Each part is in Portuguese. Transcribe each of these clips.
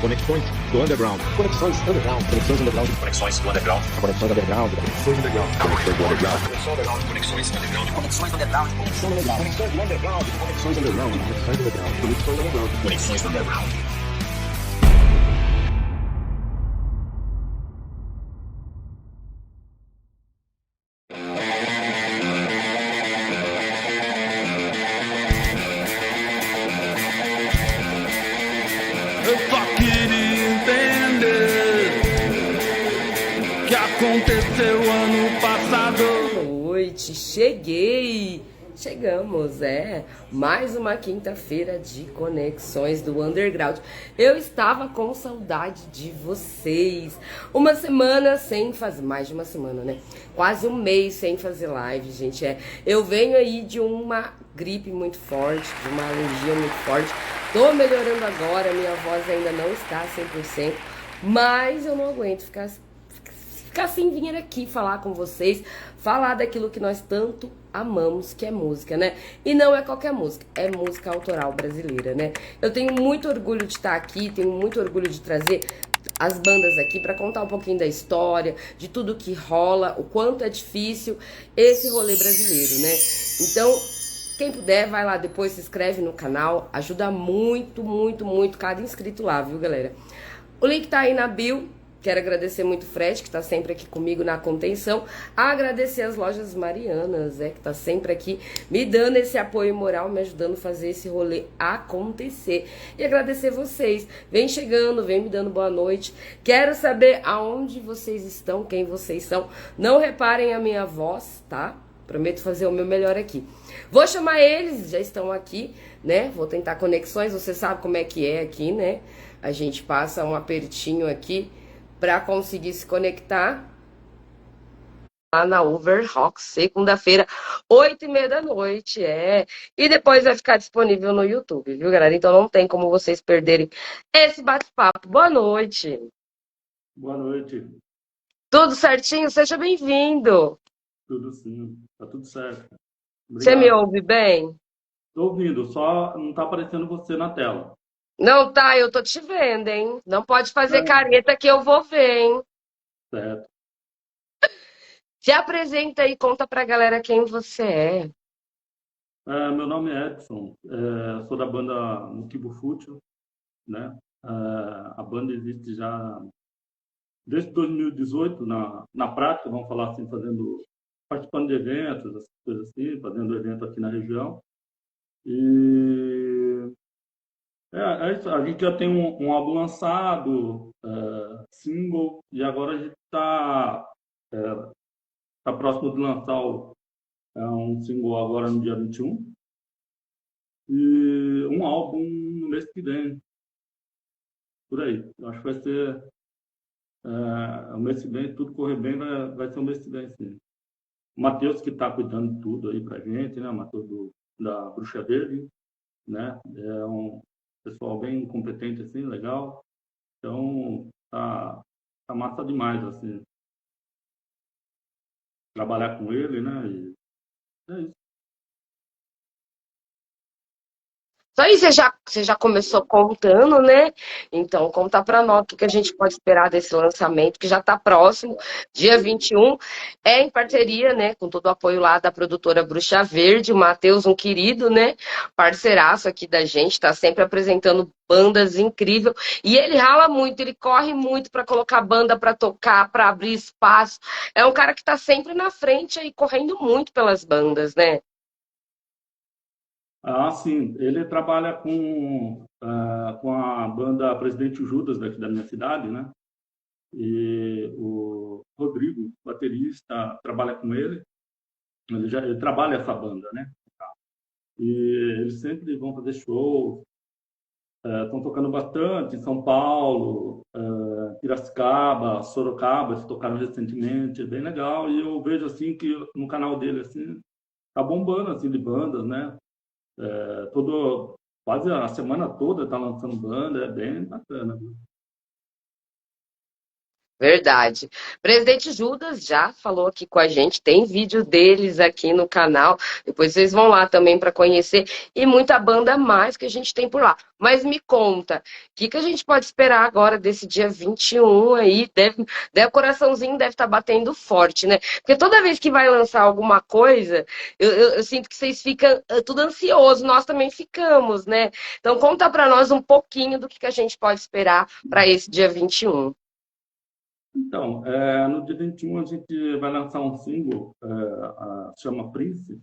Conexões do Underground. Conexões Underground. Conexões Underground. Conexões do Underground. Conexões Underground. Conexões Underground. Conexões do Underground. Conexões Underground. Conexões Underground. Conexões Underground. Conexões Underground. Conexões Underground. Conexões Underground. Conexões Underground. Eu só queria entender o que aconteceu ano passado. Boa noite, cheguei! Chegamos, mais uma quinta-feira de Conexões do Underground. Eu estava com saudade de vocês. Uma semana sem fazer, mais de uma semana, né? Quase um mês sem fazer live, gente. Eu venho aí de uma gripe muito forte, de uma alergia muito forte. Tô melhorando agora, minha voz ainda não está 100%, mas eu não aguento ficar sem vir aqui falar com vocês, falar daquilo que nós tanto amamos, que é música, né? E não é qualquer música, é música autoral brasileira, né? Eu tenho muito orgulho de estar aqui, tenho muito orgulho de trazer as bandas aqui para contar um pouquinho da história, de tudo que rola, o quanto é difícil esse rolê brasileiro, né? Então, quem puder, vai lá depois, se inscreve no canal, ajuda muito, muito, muito cada inscrito lá, viu, galera? O link tá aí na bio. Quero agradecer muito o Fred, que tá sempre aqui comigo na contenção. Agradecer as lojas Marianas, que tá sempre aqui me dando esse apoio moral, me ajudando a fazer esse rolê acontecer. E agradecer vocês. Vem chegando, vem me dando boa noite. Quero saber aonde vocês estão, quem vocês são. Não reparem a minha voz, tá? Prometo fazer o meu melhor aqui. Vou chamar eles, já estão aqui, né? Vou tentar conexões, você sabe como é que é aqui, né? A gente passa um apertinho aqui para conseguir se conectar lá na Overrock, segunda-feira, 8h30 da noite, E depois vai ficar disponível no YouTube, viu, galera? Então não tem como vocês perderem esse bate-papo. Boa noite. Boa noite. Tudo certinho? Seja bem-vindo. Tudo sim, tá tudo certo. Você me Obrigado. ouve bem? Tô ouvindo, só não tá aparecendo você na tela. Não tá, eu tô te vendo, hein? Não pode fazer É. careta que eu vou ver, hein? Certo. Se apresenta aí, conta pra galera quem você é. Meu nome é Edson, sou da banda Motivo Fútil, né? A banda existe já desde 2018 na prática, vamos falar assim, participando de eventos, essas coisas assim, fazendo evento aqui na região. E é isso, a gente já tem um álbum lançado, single, e agora a gente está próximo de lançar um single agora no dia 21, e um álbum no mês que vem, por aí. Eu acho que vai ser o mês que vem, tudo correr bem, vai ser o mês que vem, sim. O Matheus que está cuidando de tudo aí pra gente, né? O Matheus da Bruxa Verde, né? É um pessoal bem competente, assim, legal. Então, tá massa demais, assim, trabalhar com ele, né? E é isso. Isso aí você já começou contando, né? Então, conta pra nós o que a gente pode esperar desse lançamento, que já tá próximo, dia 21. É em parceria, né? Com todo o apoio lá da produtora Bruxa Verde, o Matheus, um querido, né? Parceiraço aqui da gente, tá sempre apresentando bandas incríveis. E ele rala muito, ele corre muito pra colocar banda pra tocar, pra abrir espaço. É um cara que tá sempre na frente aí, correndo muito pelas bandas, né? Ah, sim. Ele trabalha com a banda Presidente Judas daqui da minha cidade, né? E o Rodrigo, baterista, trabalha com ele. Ele trabalha essa banda, né? E eles sempre vão fazer shows, estão tocando bastante em São Paulo, Piracicaba, Sorocaba, eles tocaram recentemente, é bem legal. E eu vejo assim que no canal dele assim tá bombando assim de bandas, né? Quase a semana toda tá lançando banda, é bem bacana. Verdade. Presidente Judas já falou aqui com a gente, tem vídeo deles aqui no canal. Depois vocês vão lá também para conhecer e muita banda a mais que a gente tem por lá. Mas me conta, o que a gente pode esperar agora desse dia 21 aí? O coraçãozinho deve estar batendo forte, né? Porque toda vez que vai lançar alguma coisa, eu sinto que vocês ficam tudo ansioso, nós também ficamos, né? Então conta para nós um pouquinho do que a gente pode esperar para esse dia 21. Então, no dia 21 a gente vai lançar um single, chama Prince.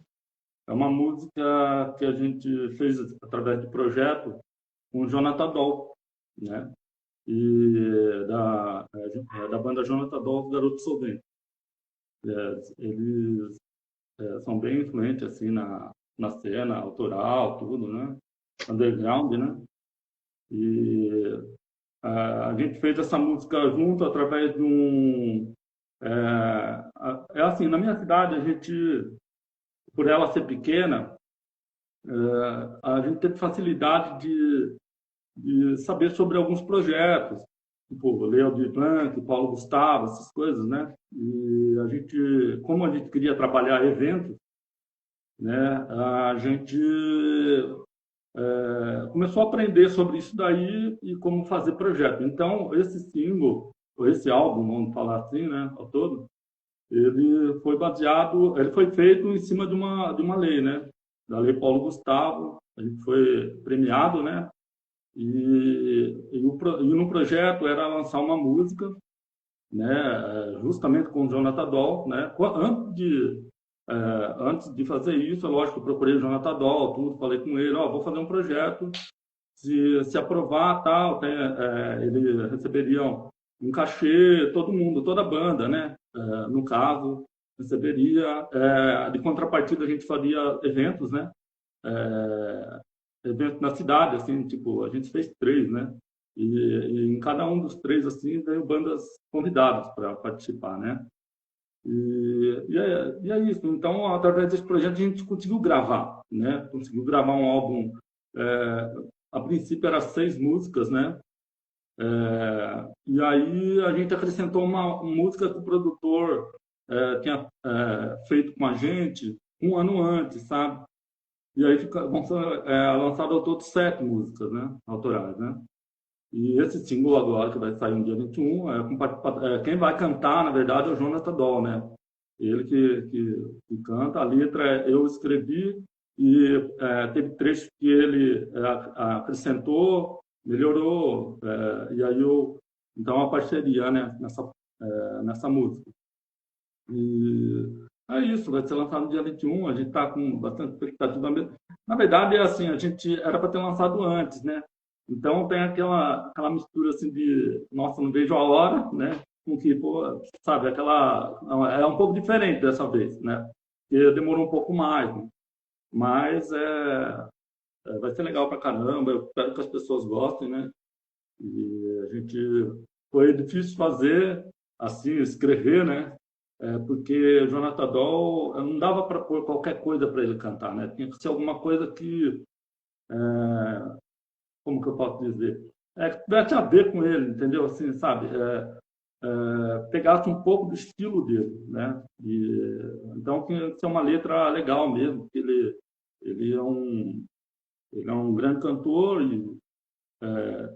É uma música que a gente fez através de projeto com o Jonathan Doll, né? E da banda Jonathan Doll, os Garotos Solventes. Eles são bem influentes assim na cena autoral, tudo, né? Underground, né? E a gente fez essa música junto através de um... assim, na minha cidade, a gente, por ela ser pequena, a gente teve facilidade de saber sobre alguns projetos, tipo Leo de Blanc, Paulo Gustavo, essas coisas, né? E a gente, como a gente queria trabalhar eventos, né? A gente começou a aprender sobre isso daí e como fazer projeto. Então, esse single, ou esse álbum, vamos falar assim, né, ao todo, ele foi feito em cima de uma lei, né, da Lei Paulo Gustavo. A gente foi premiado, né, e no projeto era lançar uma música, né, justamente com o Jonathan Doll, né, antes de fazer isso, é lógico, eu procurei o Jonathan Doll, tudo, falei com ele, vou fazer um projeto, se aprovar, tal, ele receberia um cachê, todo mundo, toda a banda, né? No caso, receberia, de contrapartida a gente faria eventos, né? Eventos na cidade, assim, tipo, a gente fez 3, né? E em cada um dos 3, assim, veio bandas convidadas para participar, né? E é isso. Então, através desse projeto, a gente conseguiu gravar, né? Conseguiu gravar um álbum. A princípio, era 6 músicas, né? E aí, a gente acrescentou uma música que o produtor tinha feito com a gente um ano antes, sabe? E aí, vão ser lançadas ao todo 7 músicas, né? Autorais, né? E esse single agora, que vai sair no dia 21, quem vai cantar, na verdade, é o Jonathan Doll, né? Ele que canta. A letra eu escrevi e teve trechos que ele acrescentou, melhorou, e aí então, a parceria, né? Nessa música. E é isso, vai ser lançado no dia 21, a gente está com bastante expectativa mesmo. Na verdade, é assim, a gente era para ter lançado antes, né? Então tem aquela mistura assim de, nossa, não vejo a hora, né? Com que, pô, sabe, é um pouco diferente dessa vez, né? Porque demorou um pouco mais, né? Mas vai ser legal pra caramba, eu espero que as pessoas gostem, né? E a gente, foi difícil fazer, assim, escrever, né? Porque o Jonathan Doll não dava para pôr qualquer coisa para ele cantar, né? Tinha que ser alguma coisa que como que eu posso dizer? Que tivesse a ver com ele, entendeu? Assim, sabe? Pegasse um pouco do estilo dele, né? Então, tinha que ser uma letra legal mesmo, porque ele é um grande cantor e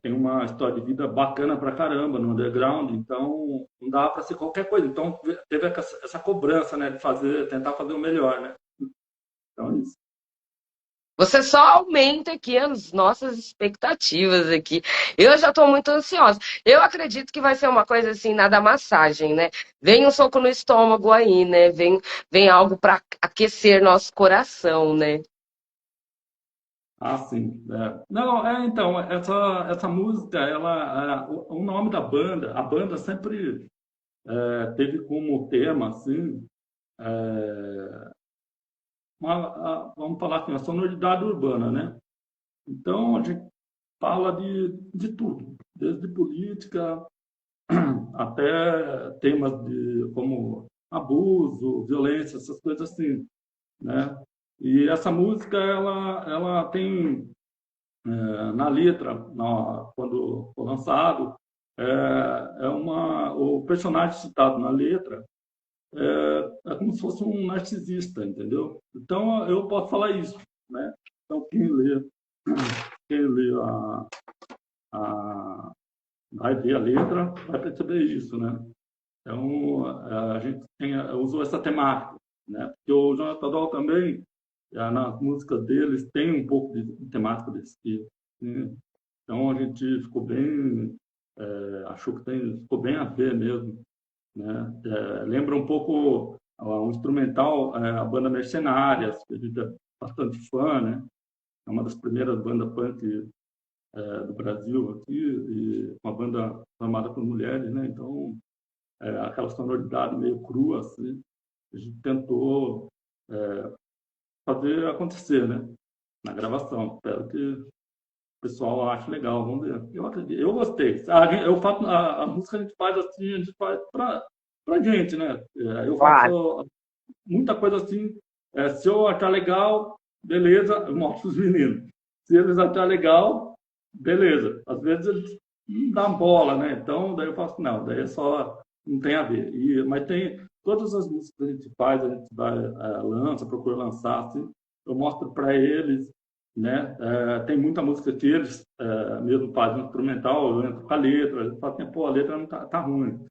tem uma história de vida bacana pra caramba no underground, então não dava para ser qualquer coisa. Então, teve essa cobrança, né? De tentar fazer o melhor, né? Então, é isso. Você só aumenta aqui as nossas expectativas aqui. Eu já estou muito ansiosa. Eu acredito que vai ser uma coisa assim, nada massagem, né? Vem um soco no estômago aí, né? Vem algo para aquecer nosso coração, né? Ah, sim. Não, então, essa música, o nome da banda, a banda sempre teve como tema, assim, vamos falar assim, a sonoridade urbana, né? Então, a gente fala de tudo, desde política até temas como abuso, violência, essas coisas assim, né? E essa música, ela tem na letra, quando foi lançado, o personagem citado na letra é como se fosse um narcisista, entendeu? Então, eu posso falar isso, né? Então, quem lê vai ver a letra, vai perceber isso, né? Então, a gente usou essa temática, né? Porque o Jonathan Doll também, nas músicas deles, tem um pouco de temática desse tipo, né? Então, a gente ficou bem, achou que ficou bem a ver mesmo, né? Lembra um pouco um instrumental, a banda Mercenárias, que a gente é bastante fã, né? É uma das primeiras bandas punk do Brasil aqui, e uma banda formada por mulheres, né? Então, aquela sonoridade meio crua, assim, a gente tentou fazer acontecer, né? Na gravação. Espero que o pessoal ache legal, vamos ver. Eu acredito, eu gostei. A música a gente faz assim, a gente faz pra gente, né? Eu Claro. faço muita coisa assim, se eu achar legal, beleza, eu mostro os meninos. Se eles acharem legal, beleza. Às vezes eles não dão bola, né? Então, daí eu faço, não, daí é só, não tem a ver. Mas tem todas as músicas que a gente faz, a gente vai, lança, procura lançar, assim, eu mostro para eles, né? Tem muita música que eles mesmo fazem instrumental, eu entro com a letra, eles falam assim, pô, a letra não tá ruim.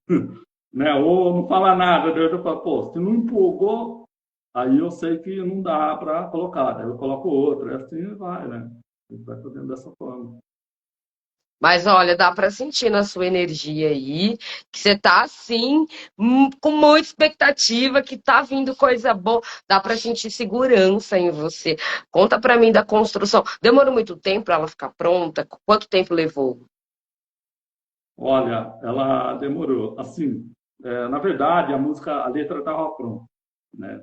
Né? Ou não fala nada, daí eu falo, pô, se não empolgou, aí eu sei que não dá para colocar, daí eu coloco outra, assim vai, né? A gente vai fazendo dessa forma. Mas olha, dá pra sentir na sua energia aí que você tá assim, com muita expectativa, que tá vindo coisa boa. Dá pra sentir segurança em você. Conta pra mim da construção. Demorou muito tempo pra ela ficar pronta? Quanto tempo levou? Olha, ela demorou. Assim, na verdade, a letra estava pronta, né?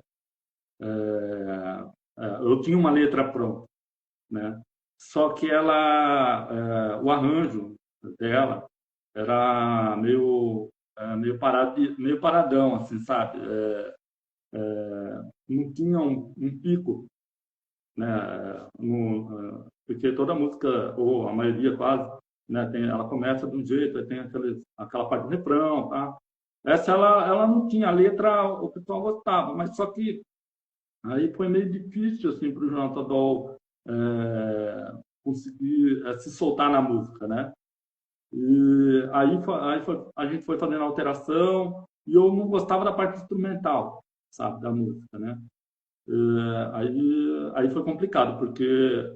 Eu tinha uma letra pronta, né? Só que o arranjo dela era meio paradão, assim, sabe? Não tinha um pico, né? Porque toda música, ou a maioria quase, né? Ela começa de um jeito, aí tem aquela parte do refrão, tá? Essa ela não tinha, a letra o pessoal gostava, mas só que aí foi meio difícil assim para o Jonathan Doll conseguir se soltar na música, né? E a gente foi fazendo alteração e eu não gostava da parte instrumental, sabe, da música, né? Aí foi complicado, porque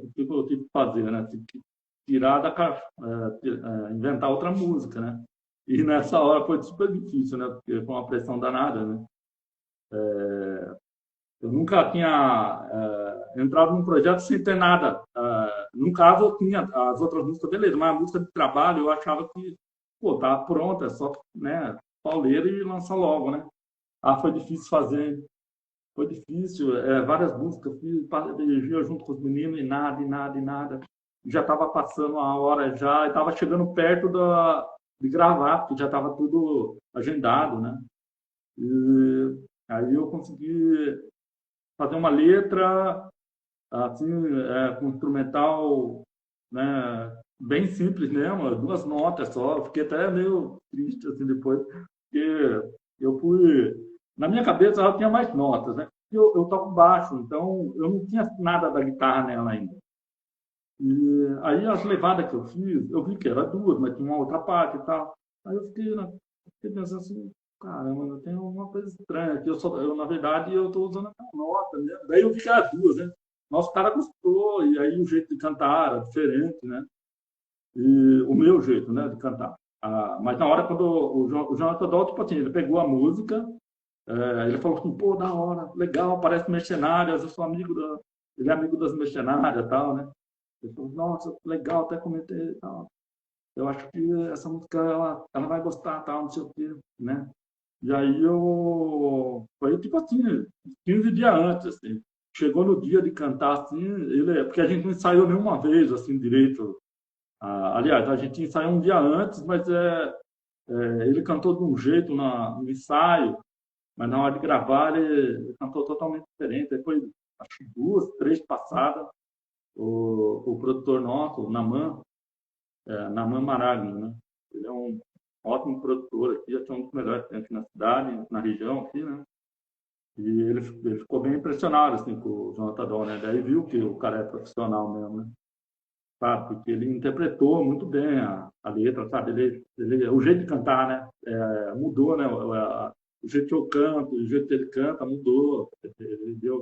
o que eu tive que fazer, né? Tive que tirar da caixa, inventar outra música, né? E nessa hora foi super difícil, né? Porque foi uma pressão danada, né? Eu nunca tinha entrado num projeto sem ter nada. No caso, eu tinha as outras músicas, beleza, mas a música de trabalho eu achava que, pô, tá pronta, é só, né, pauleira e lança logo, né? Foi difícil fazer, foi difícil, várias músicas, fiz energia junto com os meninos e nada, e nada, e nada. Já estava passando a hora já, e estava chegando perto de gravar, porque já estava tudo agendado, né? E aí eu consegui fazer uma letra assim, com instrumental, né, bem simples mesmo, 2 notas só. Eu fiquei até meio triste assim depois, porque eu fui na minha cabeça ela tinha mais notas, né? Eu toco baixo, então eu não tinha nada da guitarra nela ainda. E aí as levadas que eu fiz, eu vi que era 2, mas tinha uma outra parte e tal. Aí eu fiquei pensando assim, caramba, eu tenho uma coisa estranha aqui. Na verdade, eu estou usando aquela nota, né? Daí eu vi que era 2, né? Nosso cara gostou, e aí o jeito de cantar era diferente, né? E o meu jeito, né, de cantar. Mas na hora, quando o Jonathan Doll, tipo assim, ele pegou a música, ele falou assim, pô, da hora, legal, parece Mercenárias, eu sou ele é amigo das Mercenárias e tal, né? Ele falou, nossa, legal, até comentei e tal. Eu acho que essa música, ela vai gostar, tal, não sei o quê, né? E aí foi tipo assim, 15 dias antes, assim. Chegou no dia de cantar, assim, porque a gente não ensaiou nenhuma vez, assim, direito. Aliás, a gente ensaiou um dia antes, mas ele cantou de um jeito no ensaio, mas na hora de gravar ele cantou totalmente diferente. Depois, acho que 2, 3 passadas, o produtor nosso, o Naman Maragno, né? Ele é um ótimo produtor aqui, acho que é um dos melhores que tem aqui na cidade, na região aqui, né? E ele ficou bem impressionado, assim, com o Jonathan Doll, né? Daí viu que o cara é profissional mesmo, né? Sabe? Porque ele interpretou muito bem a letra, sabe? O jeito de cantar, né? Mudou, né? O jeito que eu canto, o jeito que ele canta mudou.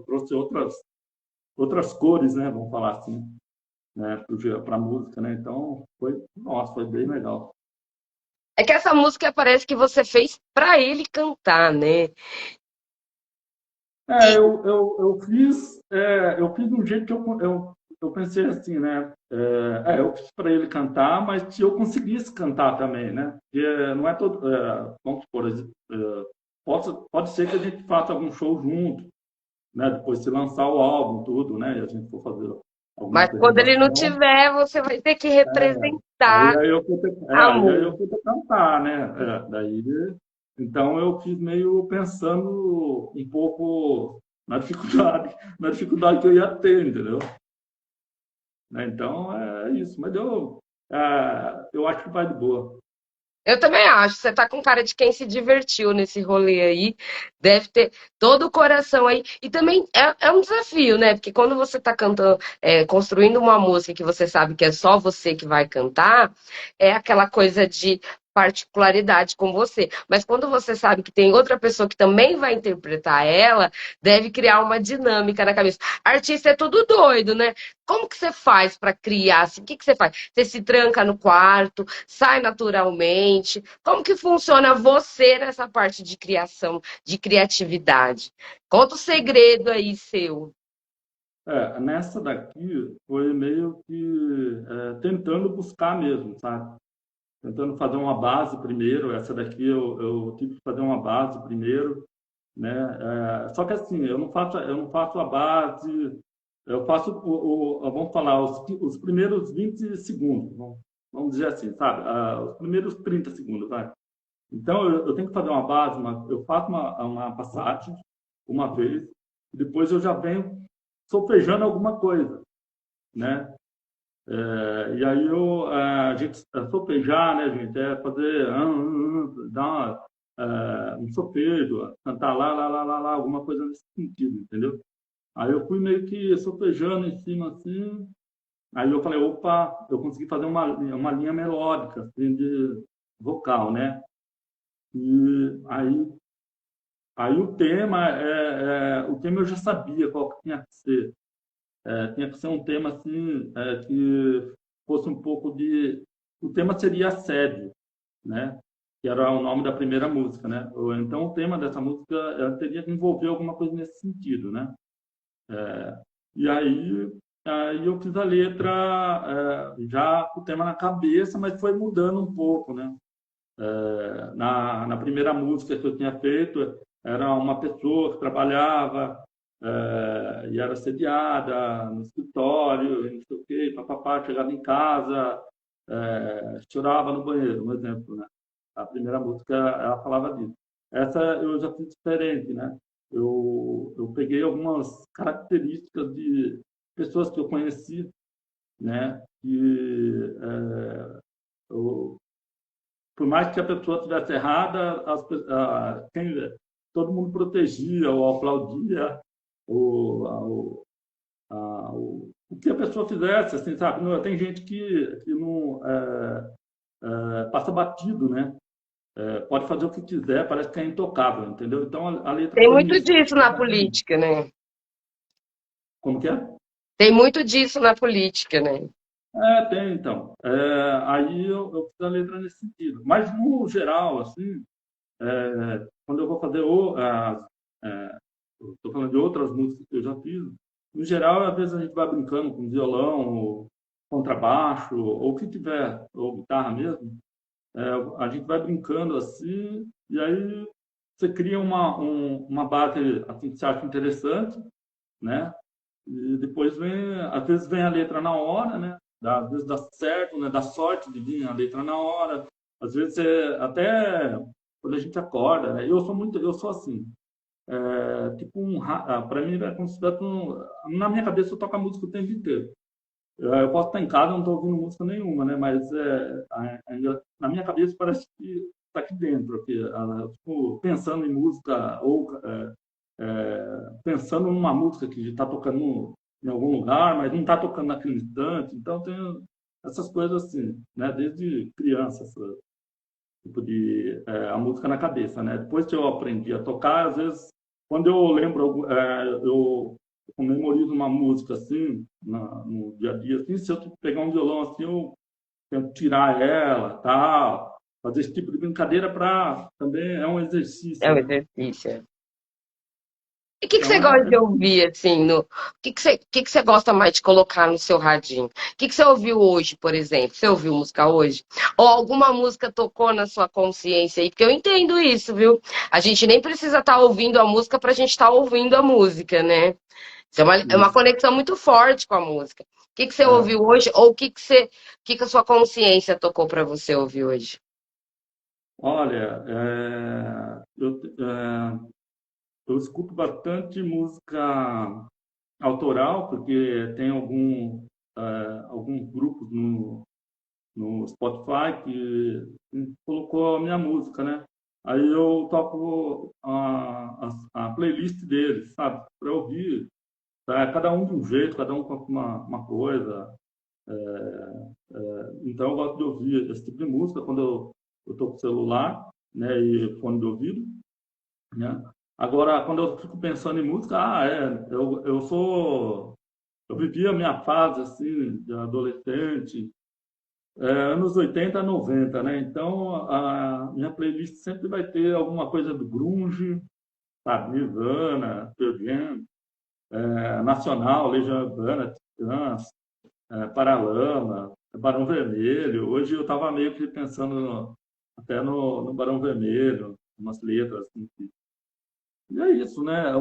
Trouxe outras cores, né? Vamos falar assim, né? Para a música, né? Então, foi bem legal. É que essa música parece que você fez pra ele cantar, né? Eu fiz de um jeito que eu pensei assim, né? Eu fiz para ele cantar, mas se eu conseguisse cantar também, né? Porque não é todo. Vamos supor, pode ser que a gente faça algum show junto, né? Depois se lançar o álbum, tudo, né? E a gente for fazer alguma Mas quando ele não apresentação. tiver, você vai ter que representar Aí eu fui ter, a aí eu música. fui ter que cantar, né? Então eu fiz meio pensando um pouco na dificuldade que eu ia ter, entendeu? Né? Então é isso. Mas eu acho que vai de boa. Eu também acho. Você tá com cara de quem se divertiu nesse rolê aí. Deve ter todo o coração aí. E também é um desafio, né? Porque quando você tá cantando, construindo uma música que você sabe que é só você que vai cantar, é aquela coisa de particularidade com você. Mas quando você sabe que tem outra pessoa que também vai interpretar ela, deve criar uma dinâmica na cabeça. Artista é tudo doido, né? Como que você faz para criar? Assim, o que que você faz? Você se tranca no quarto, sai naturalmente? Como que funciona você nessa parte de criação, de criatividade? Conta o segredo aí seu. Nessa daqui foi meio que tentando buscar mesmo, sabe? Tentando fazer uma base primeiro. Essa daqui eu tive que fazer uma base primeiro, né? Só que assim, eu não faço a base, eu faço vamos falar, os primeiros 20 segundos, vamos dizer assim, sabe? Os primeiros 30 segundos, vai. Então, eu tenho que fazer uma base, eu faço uma passagem uma vez, e depois eu já venho solfejando alguma coisa, né? E aí a gente solfejar, né, gente, é fazer dar um solfejo, cantar lá, lá, lá, lá, lá, alguma coisa nesse sentido, entendeu? Aí eu fui meio que solfejando em cima assim, aí eu falei, opa, eu consegui fazer uma linha melódica, assim, de vocal, né? E aí o tema eu já sabia qual que tinha que ser. Tinha que ser um tema assim, que fosse um pouco de. O tema seria assédio, né? Que era o nome da primeira música, né? Então o tema dessa música teria que envolver alguma coisa nesse sentido, né? E aí eu fiz a letra já com o tema na cabeça, mas foi mudando um pouco, né? Na primeira música que eu tinha feito, era uma pessoa que trabalhava e era assediada no escritório, não sei o quê, papapá, chegava em casa, chorava no banheiro, um exemplo, né? A primeira música, ela falava disso. Essa eu já fiz diferente, né? Eu peguei algumas características de pessoas que eu conheci, né? Que por mais que a pessoa estivesse errada, todo mundo protegia ou aplaudia o que a pessoa fizesse, assim, sabe? Não, tem gente que não passa batido, né? Pode fazer o que quiser, parece que é intocável, entendeu? Então a letra Tem foi muito nisso. disso na política, né? Como que é? Tem muito disso na política, né? Tem, então. Aí eu fiz a letra nesse sentido. Mas, no geral, assim, quando eu vou fazer estou falando de outras músicas que eu já fiz, no geral, às vezes a gente vai brincando com violão, ou contrabaixo, ou o que tiver, ou guitarra mesmo, a gente vai brincando assim, e aí você cria uma base assim, que você acha interessante, né? E depois às vezes vem a letra na hora, né? Às vezes dá certo, né? Dá sorte de vir a letra na hora. Às vezes até quando a gente acorda, né? Eu sou assim. Tipo para mim é como se tivesse na minha cabeça eu toco a música o tempo inteiro. Eu posso estar em casa, não estou ouvindo música nenhuma, né? Mas na minha cabeça parece que está aqui dentro, aqui, tipo, pensando em música ou pensando numa música que está tocando em algum lugar, mas não está tocando naquele instante. Então tem essas coisas assim, né? Desde criança, essa, tipo de a música na cabeça, né? Depois que eu aprendi a tocar, às vezes quando eu lembro, eu memorizo uma música assim no dia a dia, assim, se eu pegar um violão assim, eu tento tirar ela, tal, fazer esse tipo de brincadeira para também é um É exercício, um né? exercício. E o que você Então gosta de ouvir, assim, que você gosta mais de colocar no seu radinho? O que você ouviu hoje, por exemplo? Você ouviu música hoje? Ou alguma música tocou na sua consciência aí? Porque eu entendo isso, viu? A gente nem precisa estar ouvindo a música pra gente estar ouvindo a música, né? Isso é uma isso. conexão muito forte com a música. O que você É. ouviu hoje? Ou o que a sua consciência tocou pra você ouvir hoje? Olha, eu escuto bastante música autoral, porque tem alguns grupos no Spotify que colocou a minha música, né? Aí eu toco a playlist deles, sabe? Para ouvir, tá? Cada um de um jeito, cada um com uma coisa. Então eu gosto de ouvir esse tipo de música quando eu tô com o celular, né? E fone de ouvido, né? Agora, quando eu fico pensando em música, eu vivi a minha fase assim de adolescente, anos 80 a 90, né? Então, a minha playlist sempre vai ter alguma coisa do grunge, sabe? Nirvana, Pearl Jam, Nacional, Legião Urbana, Titãs, Paralama, Barão Vermelho. Hoje eu estava meio que pensando até no Barão Vermelho, umas letras. Assim, e é isso, né?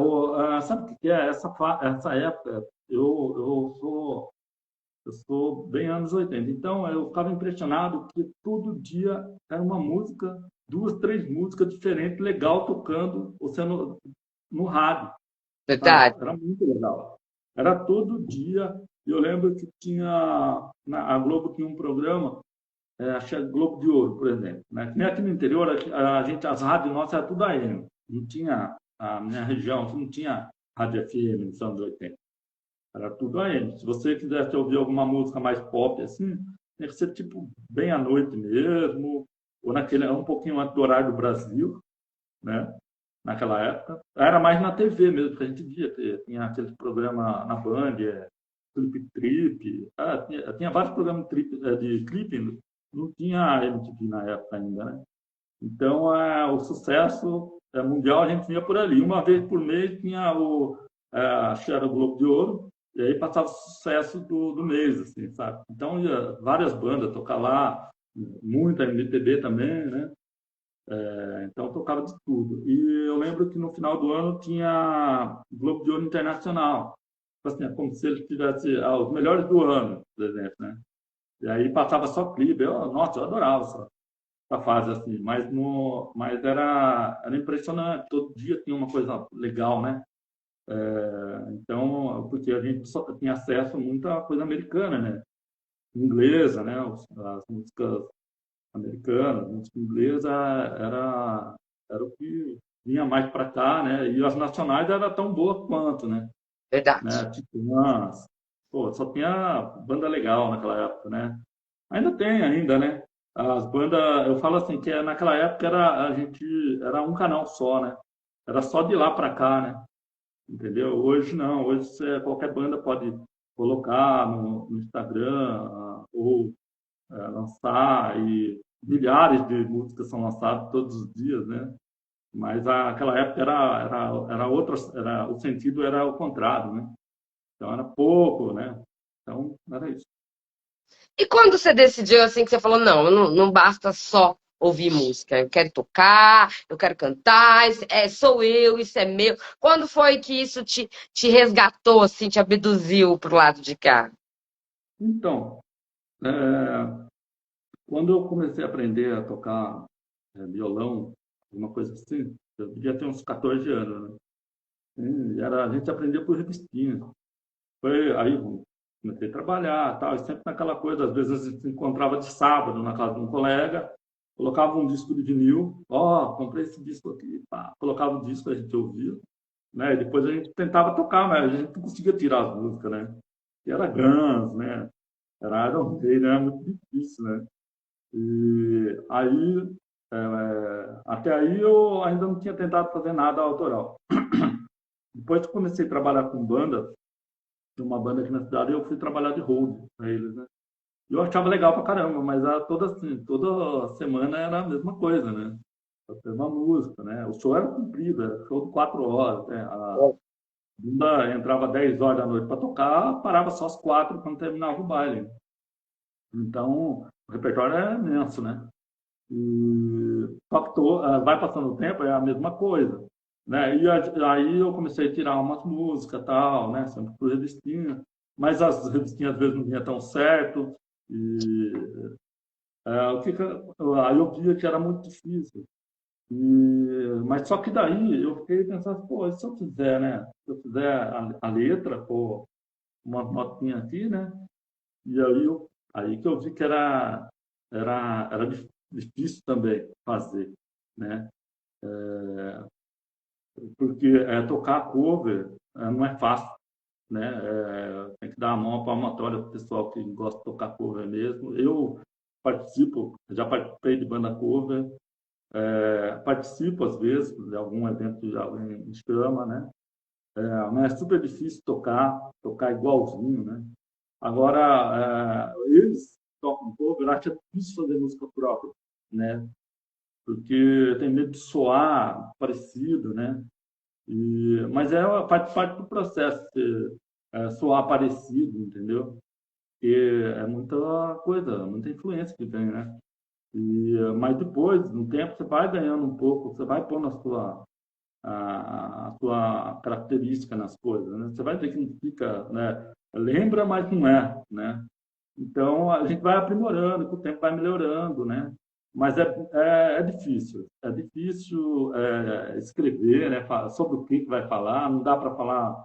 Sabe o que é? Essa época, eu sou bem anos 80. Então, eu ficava impressionado que todo dia era uma música, duas, três músicas diferentes, legal, tocando, ou sendo no rádio, sabe? Verdade? Era muito legal. Era todo dia. Eu lembro que a Globo tinha um programa, acho que é Globo de Ouro, por exemplo, né? Que nem aqui no interior, as rádios nossas eram tudo AM. Não tinha, a minha região, não tinha rádio FM nos anos 80. Era tudo AM. Se você quisesse ouvir alguma música mais pop, assim, tem que ser tipo bem à noite mesmo, ou um pouquinho antes do horário do Brasil, né? Naquela época. Era mais na TV mesmo, que a gente via. Tinha aquele programa na Band, Clip Trip. Tinha vários programas de clipe, não tinha MTV na época ainda, né? Então, o sucesso mundial a gente via por ali. Uma vez por mês tinha acho que era o Globo de Ouro, e aí passava o sucesso do mês, assim, sabe? Então, ia várias bandas tocar lá, muita MPB também, né? Então, tocava de tudo. E eu lembro que no final do ano tinha Globo de Ouro Internacional. Tipo assim, é como se ele tivesse os melhores do ano, por exemplo, né? E aí passava só clipe. Nossa, eu adorava essa fase assim, mas era impressionante. Todo dia tinha uma coisa legal, né? Então, porque a gente só tinha acesso a muita coisa americana, né? Inglesa, né? As músicas americanas, música inglesa era o que vinha mais para cá, né? E as nacionais eram tão boas quanto, né? Verdade. Titãs, pô, só tinha banda legal naquela época, né? Ainda tem, ainda, né? As bandas, eu falo assim, que naquela época era um canal só, né? Era só de lá para cá, né? Entendeu? Hoje não, hoje qualquer banda pode colocar no Instagram ou lançar e milhares de músicas são lançadas todos os dias, né? Mas aquela época era outra, o sentido era o contrário, né? Então era pouco, né? Então era isso. E quando você decidiu assim que você falou, não basta só ouvir música, eu quero tocar, eu quero cantar, sou eu, isso é meu. Quando foi que isso te resgatou, assim, te abduziu pro lado de cá? Então, é, quando eu comecei a aprender a tocar violão, uma coisa assim, eu devia ter uns 14 anos, né? A gente aprendia por revistinha. Foi aí, comecei a trabalhar, tal, e sempre naquela coisa, às vezes a gente se encontrava de sábado na casa de um colega, colocava um disco de vinil, comprei esse disco aqui, pá, colocava o disco, a gente ouvia, né? E depois a gente tentava tocar, mas a gente não conseguia tirar as músicas, né? E era Guns, né? Era Iron Maiden, né? Muito difícil, né? E aí, até aí eu ainda não tinha tentado fazer nada autoral. Depois que comecei a trabalhar com banda, tinha uma banda aqui na cidade, eu fui trabalhar de hold para eles, né? Eu achava legal pra caramba, mas toda semana era a mesma coisa, né? A mesma música, né? O show era comprido, era show de 4 horas, né? A banda entrava 10 horas da noite para tocar, parava só às 4 quando terminava o baile. Então, o repertório é imenso, né? E só que vai passando o tempo, é a mesma coisa, né? E aí eu comecei a tirar umas músicas, tal, né? Sempre por revistinha, mas as revistinhas às vezes não vinham tão certo. E aí eu via que era muito difícil. Mas só que daí eu fiquei pensando, pô, e se eu fizer, né? Se eu fizer a letra, pô, uma notinha aqui, né? E aí que eu vi que era difícil também fazer, né? Porque tocar cover não é fácil, né? Tem que dar a mão à palmatória para o pessoal que gosta de tocar cover mesmo. Eu já participei de banda cover, participo às vezes de algum evento que alguém me chama, né? Mas é super difícil tocar igualzinho, né? Agora, eles tocam cover, eu acho difícil fazer música própria, né? Porque tem medo de soar parecido, né? Mas faz parte do processo soar parecido, entendeu? Porque é muita coisa, muita influência que tem, né? Mas depois, no tempo, você vai ganhando um pouco, você vai pondo a sua característica nas coisas, né? Você vai ver que não fica, né? Lembra, mas não é, né? Então, a gente vai aprimorando, com o tempo vai melhorando, né? Mas é difícil. É difícil escrever, né? Sobre o que vai falar. Não dá para falar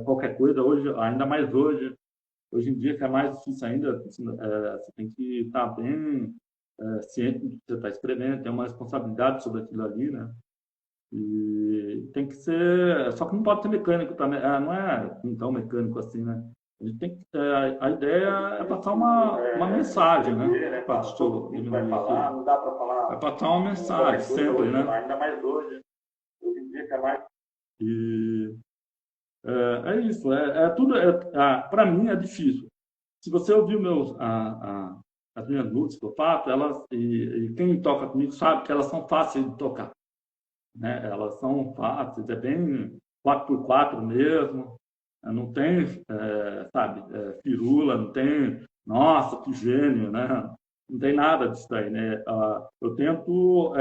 qualquer coisa hoje, ainda mais hoje. Hoje em dia, que é mais difícil ainda, você tem que estar bem ciente do que você está escrevendo, tem uma responsabilidade sobre aquilo ali, né? E tem que ser... Só que não pode ser mecânico também. Não é tão mecânico assim, né? A gente tem que, a ideia é passar uma mensagem, né? Vai falar, não dá para falar. É passar uma mensagem sempre, né? Ainda mais hoje. Hoje em dia que é mais. É isso. Tudo. Para mim é difícil. Se você ouvir as minhas músicas que eu faço, e quem toca comigo sabe que elas são fáceis de tocar, né? Elas são fáceis, é bem 4x4 mesmo. Não tem, sabe, firula, não tem, nossa, que gênio, né? Não tem nada disso aí, né? Eu tento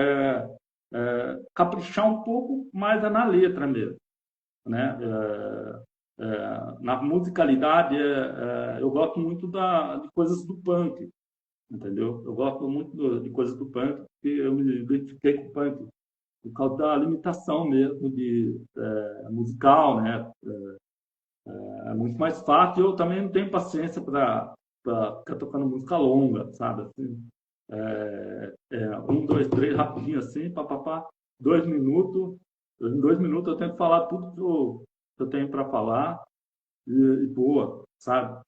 caprichar um pouco mais na letra mesmo, né? Na musicalidade, eu gosto muito de coisas do punk, entendeu? Eu gosto muito de coisas do punk, porque eu me identifiquei com o punk por causa da limitação mesmo musical, né? É muito mais fácil. Eu também não tenho paciência para ficar tocando música longa, sabe? Assim, 1, 2, 3, rapidinho assim, papapá, 2 minutos. Em 2 minutos eu tento falar tudo que eu tenho para falar e boa, sabe?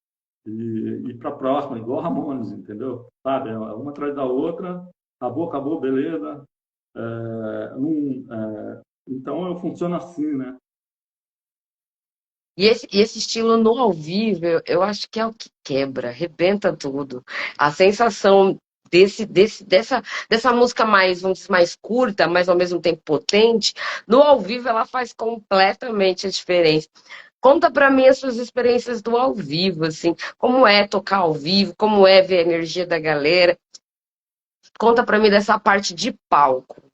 E para a próxima, igual Ramones, entendeu? Sabe? Uma atrás da outra, acabou, beleza. Então eu funciono assim, né? E esse estilo no ao vivo, eu acho que é o que quebra, arrebenta tudo. A sensação dessa música mais, vamos dizer, mais curta, mas ao mesmo tempo potente, no ao vivo ela faz completamente a diferença. Conta pra mim as suas experiências do ao vivo, assim, como é tocar ao vivo, como é ver a energia da galera. Conta pra mim dessa parte de palco.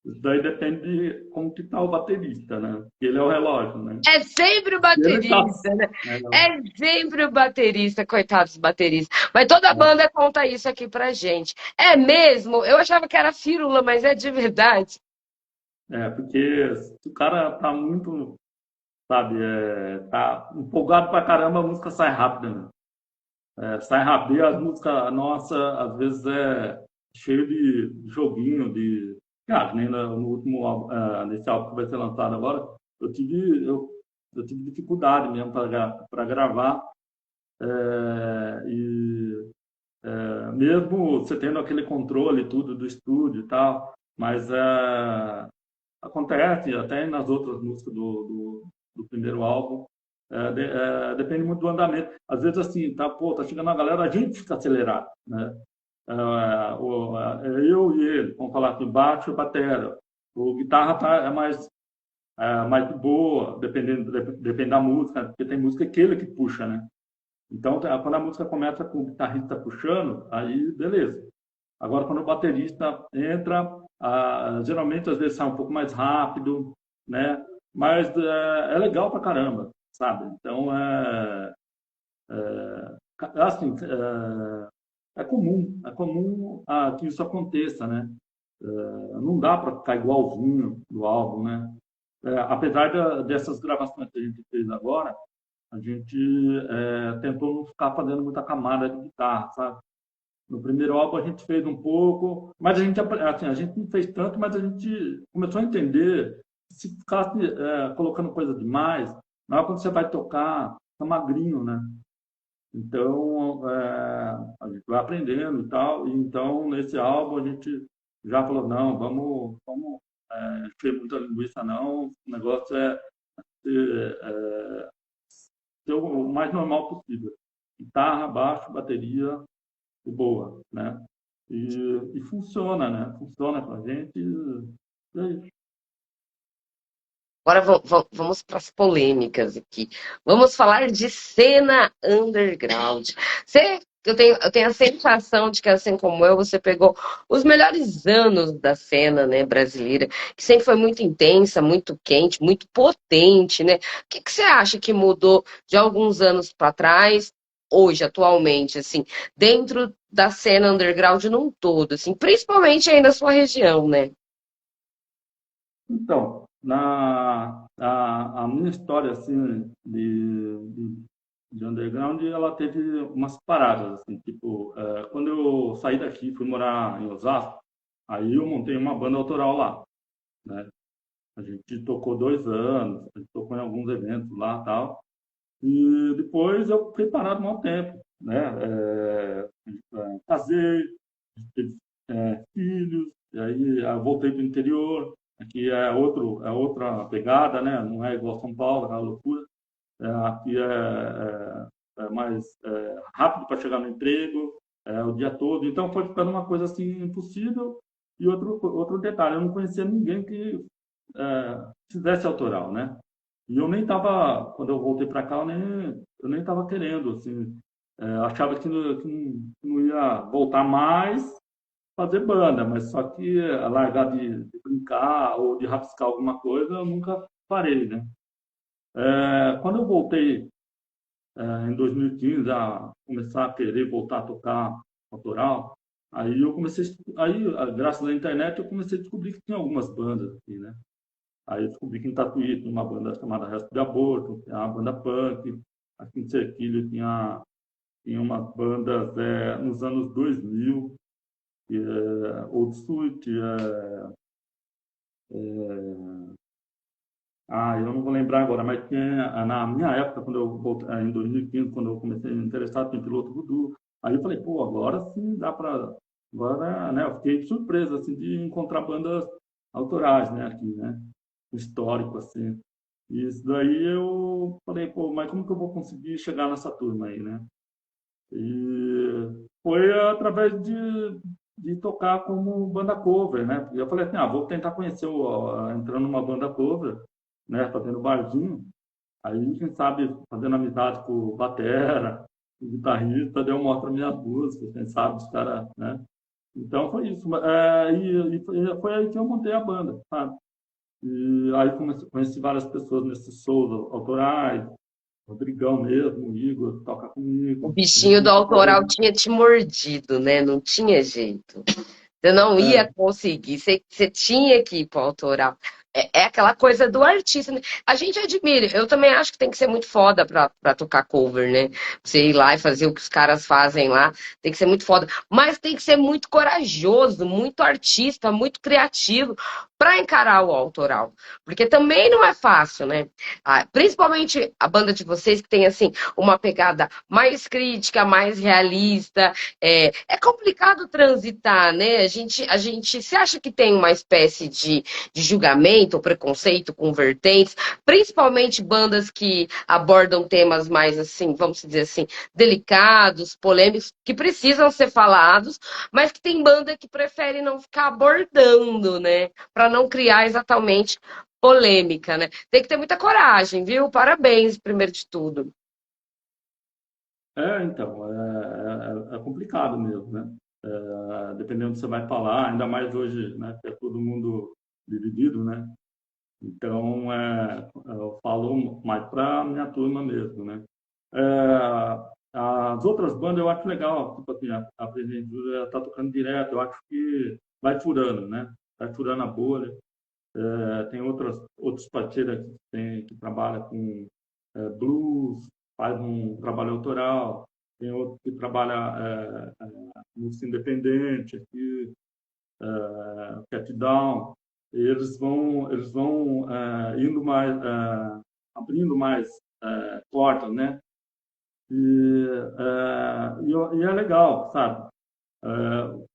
Isso daí depende de como que tá o baterista, né? Ele é o relógio, né? É sempre o baterista, né? É sempre o baterista, coitados dos bateristas. Mas toda banda conta isso aqui pra gente. É mesmo? Eu achava que era firula, mas é de verdade. Porque se o cara tá sabe? Tá empolgado pra caramba, a música sai rápida, né? Sai rápido. E as músicas nossa, às vezes é cheio de joguinho, nem no último nesse álbum que vai ser lançado agora, eu tive dificuldade mesmo para gravar. Mesmo você tendo aquele controle tudo do estúdio e tal, mas acontece até nas outras músicas do primeiro álbum. Depende muito do andamento. Às vezes, assim, tá chegando a galera, a gente fica acelerado, né? Eu e ele, vamos falar aqui, baixo e batera. O guitarra é mais de boa, depende da música, porque tem música que ele que puxa, né? Então, quando a música começa com o guitarrista puxando, aí beleza. Agora, quando o baterista entra, geralmente às vezes sai um pouco mais rápido, né? Mas é legal pra caramba, sabe? Então, assim, é comum que isso aconteça, né? Não dá para ficar igualzinho do álbum, né? Apesar dessas gravações que a gente fez agora, a gente tentou não ficar fazendo muita camada de guitarra, sabe? No primeiro álbum a gente fez um pouco, mas a gente não fez tanto, mas a gente começou a entender que se ficasse colocando coisa demais, na hora quando você vai tocar, tá magrinho, né? Então, a gente vai aprendendo e tal. E então, nesse álbum, a gente já falou, não, vamos encher muita linguiça, não. O negócio ser o mais normal possível. Guitarra, baixo, bateria e boa, né? E funciona, né? Funciona com a gente. E é isso. Agora vamos para as polêmicas aqui. Vamos falar de cena underground. Eu tenho a sensação de que, assim como eu, você pegou os melhores anos da cena, né, brasileira, que sempre foi muito intensa, muito quente, muito potente, né? O que você acha que mudou de alguns anos para trás, hoje, atualmente, assim, dentro da cena underground num todo, assim, principalmente aí na sua região, né? Então, a minha história assim de underground, ela teve umas paradas assim, tipo, quando eu saí daqui, fui morar em Osasco, aí eu montei uma banda autoral lá, né? A gente tocou 2 anos, a gente tocou em alguns eventos lá, tal. E depois eu fiquei parado um mau tempo, né? Casei, teve filhos, e aí eu voltei para o interior. Aqui é outra pegada, né? Não é igual São Paulo, aquela loucura. Aqui é mais rápido para chegar no emprego, o dia todo. Então foi ficando uma coisa assim impossível. E outro detalhe, eu não conhecia ninguém que fizesse autoral, né? E eu nem estava, quando eu voltei para cá, eu nem estava querendo, assim, achava que não ia voltar mais fazer banda, mas só que largar de brincar ou de rabiscar alguma coisa, eu nunca parei, né? Quando eu voltei em 2015 a começar a querer voltar a tocar autoral, aí eu comecei, graças à internet, eu comecei a descobrir que tinha algumas bandas aqui, né? Aí eu descobri que em Tatuí tinha uma banda chamada Resto de Aborto, tinha uma banda punk, aqui em Serquilho tinha umas bandas nos anos 2000, Old Suit, eu não vou lembrar agora, mas tinha, na minha época, quando eu voltei, em 2015, quando eu comecei a me interessar, tem Piloto Voodoo. Aí eu falei, pô, agora sim dá para... Agora, né, eu fiquei surpreso, assim, de encontrar bandas autorais, né, aqui, né, histórico, assim. E isso daí eu falei, pô, mas como que eu vou conseguir chegar nessa turma aí, né? E foi através de tocar como banda cover, né? E eu falei assim, vou tentar conhecer, entrando numa banda cover, né? Fazendo barzinho. Aí, quem sabe, fazendo amizade com o batera, o guitarrista, daí eu mostro minhas músicas, quem sabe, os caras, né? Então, foi isso. E foi aí que eu montei a banda, sabe? E aí conheci várias pessoas nesses shows autorais, Rodrigão mesmo, o Igor toca comigo. O bichinho do autoral tinha te mordido, né? Não tinha jeito. Você não ia conseguir, você tinha que ir para o autoral. É aquela coisa do artista, né? A gente admira. Eu também acho que tem que ser muito foda pra tocar cover, né? Você ir lá e fazer o que os caras fazem lá, tem que ser muito foda. Mas tem que ser muito corajoso, muito artista, muito criativo pra encarar o autoral. Porque também não é fácil, né? Principalmente a banda de vocês que tem, assim, uma pegada mais crítica, mais realista. É complicado transitar, né? A gente se acha que tem uma espécie de julgamento ou preconceito com vertentes, principalmente bandas que abordam temas mais assim, vamos dizer assim, delicados, polêmicos, que precisam ser falados, mas que tem banda que prefere não ficar abordando, né? Para não criar exatamente polêmica, né? Tem que ter muita coragem, viu? Parabéns, primeiro de tudo. Então, é complicado mesmo, né? Dependendo do que você vai falar, ainda mais hoje, né, que é todo mundo dividido, né? Então, eu falo mais para minha turma mesmo, né? As outras bandas eu acho legal, tipo assim, a Presidente Júlia está tocando direto, eu acho que vai furando, né? Vai furando a bolha. Tem outros parceiros que trabalham com blues, faz um trabalho autoral, tem outro que trabalha música independente, aqui, Cat Down, e eles vão indo mais, abrindo mais portas, né? E é legal, sabe?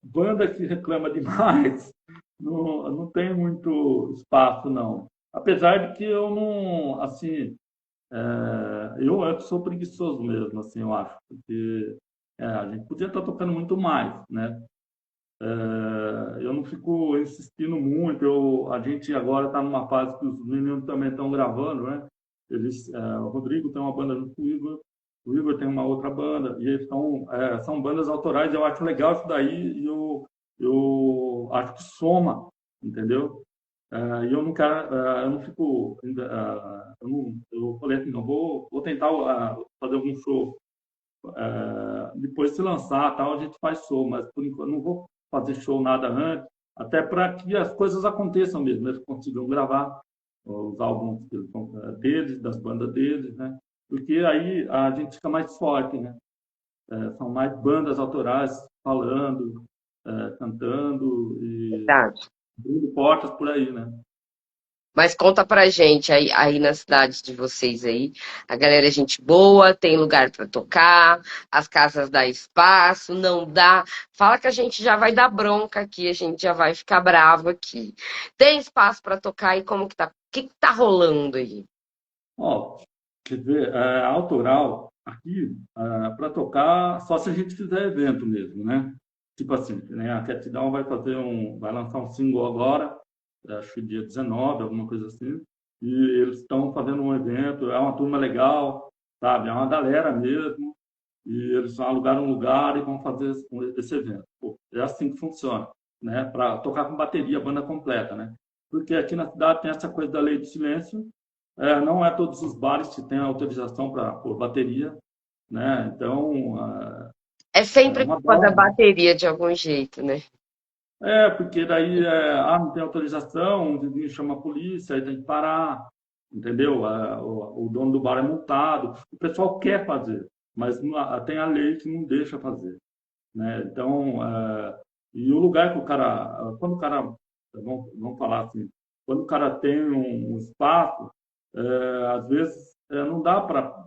Banda que reclama demais não tem muito espaço, não. Apesar de que eu não, assim, eu sou preguiçoso mesmo, assim, eu acho, porque a gente podia estar tocando muito mais, né? Eu não fico insistindo muito. A gente agora está numa fase que os meninos também estão gravando, né? O Rodrigo tem uma banda junto com o Igor tem uma outra banda, e eles são bandas autorais. Eu acho legal isso daí, e eu acho que soma, entendeu? E eu não quero, eu não fico, eu falei assim, não vou tentar fazer algum show. Depois se lançar, tal, a gente faz show, mas por enquanto não vou fazer show nada antes, até para que as coisas aconteçam mesmo, eles consigam gravar os álbuns deles, das bandas deles, né? Porque aí a gente fica mais forte, né? São mais bandas autorais falando, cantando e Verdade. abrindo portas por aí, né? Mas conta pra gente aí na cidade de vocês aí. A galera é gente boa, tem lugar pra tocar, as casas dá espaço, não dá. Fala que a gente já vai dar bronca aqui, a gente já vai ficar bravo aqui. Tem espaço pra tocar e como que tá? O que que tá rolando aí? Ó, quer dizer, autoral aqui, para tocar, só se a gente fizer evento mesmo, né? Tipo assim, né? A Cat Down vai lançar um single agora, acho que dia 19, alguma coisa assim, e eles estão fazendo um evento, é uma turma legal, sabe? É uma galera mesmo, e eles alugaram um lugar e vão fazer esse evento. Pô, é assim que funciona, né? Para tocar com bateria, banda completa, né? Porque aqui na cidade tem essa coisa da lei do silêncio, não é todos os bares que têm autorização para pôr bateria, né? Então, É é sempre uma culpa da dó. bateria de algum jeito, né? Porque daí, não tem autorização, um vizinho chama a polícia, aí tem que parar, entendeu? O dono do bar é multado. O pessoal quer fazer, mas tem a lei que não deixa fazer, né? Então, e o lugar que quando o cara, vamos falar assim, quando o cara tem um espaço, às vezes não dá para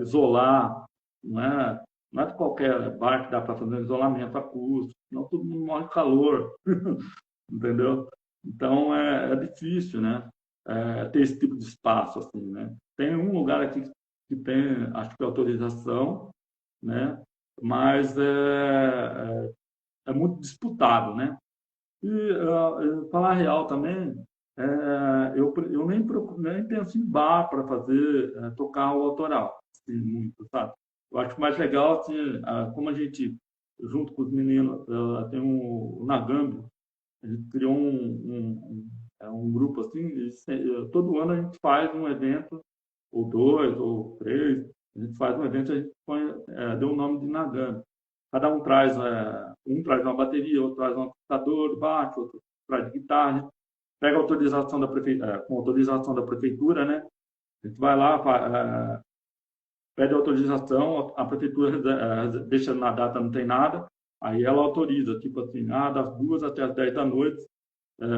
isolar, não é? Não é de qualquer bar que dá para fazer um isolamento acústico, senão todo mundo morre de calor, entendeu? Então é difícil, né? Ter esse tipo de espaço assim, né? Tem um lugar aqui que tem, acho que autorização, né? Mas é muito disputado, né? E falar a real também, eu nem penso em bar para fazer tocar o autoral, assim, muito, sabe? Eu acho mais legal assim, como a gente junto com os meninos tem o Nagambi, a gente criou um grupo assim, todo ano a gente faz um evento ou dois ou três, a gente faz um evento, a gente deu o nome de Nagambi. Cada um traz uma bateria, outro traz um amplificador, baixo, outro traz guitarra. pega autorização da com autorização da prefeitura, né? A gente vai lá, pede autorização, a prefeitura deixa na data, não tem nada, aí ela autoriza, tipo assim, das 2 até as 10 da noite,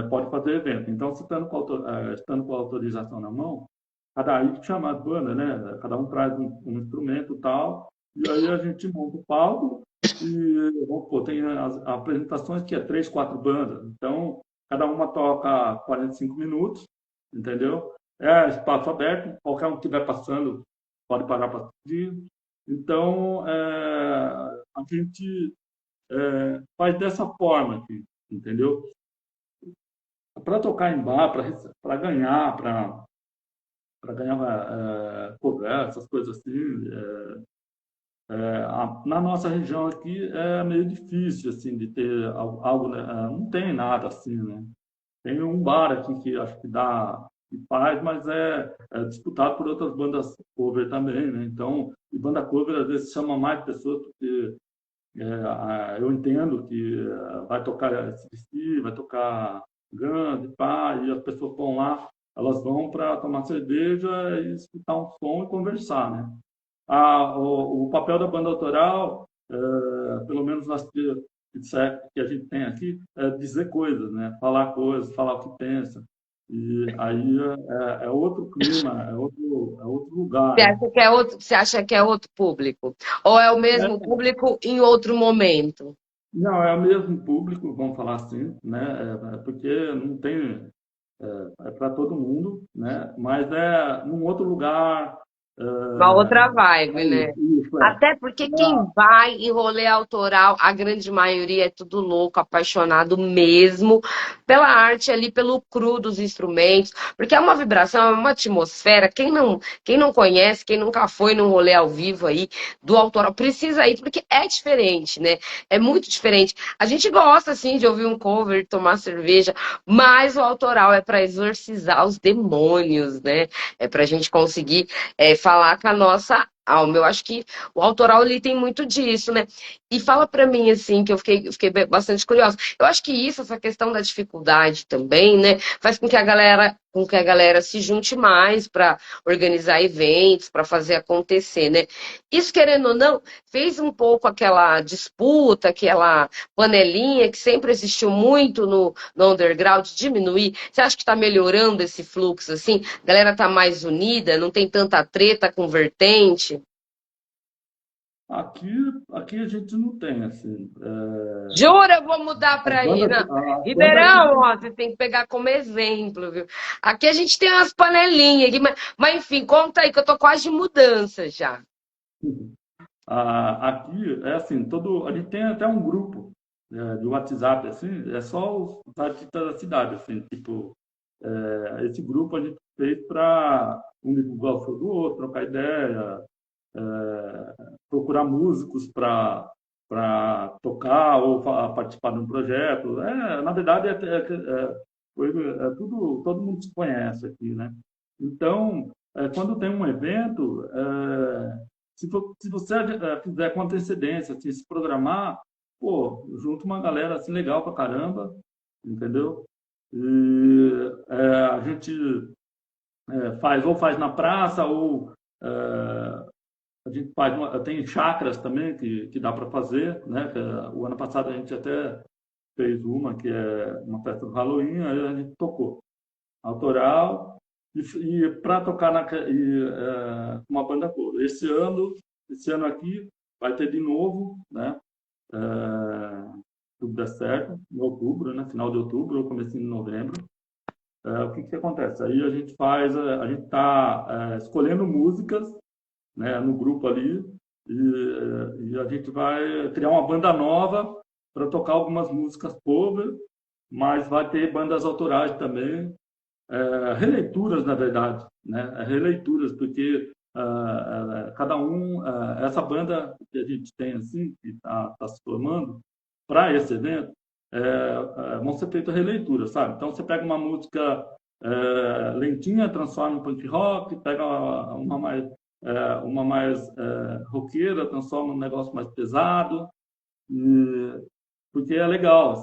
pode fazer evento. Então, se estando com a autorização na mão, cada aí chama as bandas, né? Cada um traz um instrumento e tal, e aí a gente monta o palco e, vamos supor, tem as apresentações que é 3, 4 bandas. Então, cada uma toca 45 minutos, entendeu? É espaço aberto, qualquer um que estiver passando pode parar para assistir. Então, a gente faz dessa forma aqui, entendeu? Para tocar em bar, para ganhar, cobrar, essas coisas assim. Na nossa região aqui é meio difícil assim de ter algo, né? Não tem nada assim, né? Tem um bar aqui que acho que dá e faz, mas é disputado por outras bandas cover também, né? Então, e banda cover às vezes chama mais pessoas porque eu entendo que vai tocar SDC, vai tocar Guns, pá, e as pessoas vão lá, elas vão para tomar cerveja e escutar um som e conversar, né? O papel da banda autoral, pelo menos nas que a gente tem aqui, é dizer coisas, né? Falar coisas, falar o que pensa. E aí é outro clima, é outro lugar. Você acha que é outro público? Ou é o mesmo público em outro momento? Não, é o mesmo público, vamos falar assim, né? Porque não tem... É para todo mundo, né? Mas é num outro lugar. Uma outra vibe, né? Até porque quem vai em rolê autoral, a grande maioria é tudo louco, apaixonado mesmo pela arte ali, pelo cru dos instrumentos, porque é uma vibração, é uma atmosfera. Quem não conhece, quem nunca foi num rolê ao vivo aí do autoral, precisa ir, porque é diferente, né? É muito diferente. A gente gosta, assim, de ouvir um cover, tomar cerveja, mas o autoral é para exorcizar os demônios, né? É para a gente conseguir falar com a nossa alma. Eu acho que o autoral ele tem muito disso, né? E fala para mim assim, que eu fiquei bastante curiosa. Eu acho que essa questão da dificuldade também, né, faz com que a galera se junte mais para organizar eventos, para fazer acontecer, né? Isso, querendo ou não, fez um pouco aquela disputa, aquela panelinha que sempre existiu muito no underground diminuir. Você acha que está melhorando esse fluxo assim? A galera tá mais unida, não tem tanta treta com vertente? Aqui a gente não tem, assim. Jura, eu vou mudar para aí, né? Ribeirão, ó, você tem que pegar como exemplo, viu? Aqui a gente tem umas panelinhas, aqui, mas enfim, conta aí que eu tô quase de mudança já. Aqui é assim, a gente tem até um grupo de WhatsApp, assim, é só os artistas da cidade, assim, tipo, esse grupo a gente fez para um divulgar o show do outro, trocar ideia, procurar músicos para tocar ou participar de um projeto. Na verdade, tudo, todo mundo se conhece aqui, né? Então, quando tem um evento, se você fizer com antecedência, assim, se programar, pô, junta uma galera assim legal pra caramba, entendeu? E a gente faz na praça ou a gente tem chacras também que dá para fazer, né? O ano passado a gente até fez uma que é uma festa do Halloween, aí a gente tocou autoral e para tocar uma banda cover. Esse ano aqui vai ter de novo, né? Tudo der certo, em outubro, né? Final de outubro ou começo de novembro. O que acontece? Aí a gente está escolhendo músicas, né, no grupo ali, e a gente vai criar uma banda nova para tocar algumas músicas cover, mas vai ter bandas autorais também, releituras, na verdade, né? Releituras, porque cada um, essa banda que a gente tem assim, que está se formando para esse evento, vão ser feitas releituras, sabe? Então você pega uma música lentinha, transforma em punk rock, pega uma mais roqueira, transforma num negócio mais pesado, porque é legal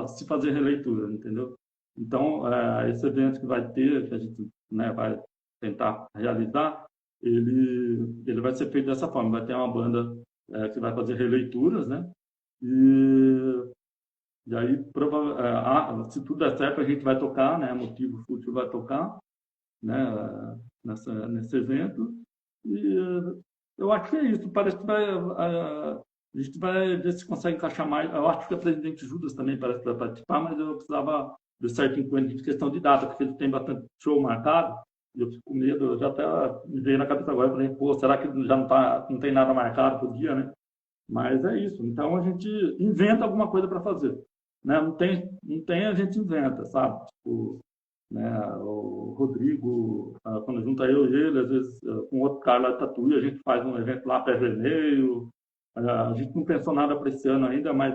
se fazer releitura, entendeu? Então, esse evento que vai ter, que a gente, né, vai tentar realizar, ele vai ser feito dessa forma. Vai ter uma banda que vai fazer releituras, né? E aí, se tudo der certo, a gente vai tocar, né? Motivo Fútil vai tocar, né? Nesse evento. E eu acho que é isso. Parece que a gente vai ver se consegue encaixar mais. Eu acho que a Presidente Judas também parece que vai participar, mas eu precisava de certinho com ele de questão de data, porque ele tem bastante show marcado. E eu fico com medo, eu já até me veio na cabeça agora, eu falei, pô, será que já não tem nada marcado pro dia, né? Mas é isso. Então a gente inventa alguma coisa para fazer, né? Não tem, a gente inventa, sabe? Tipo, né? O Rodrigo, quando junta eu e ele, às vezes com outro cara lá de Tatuí, a gente faz um evento lá pé vermelho. A gente não pensou nada para esse ano ainda, mas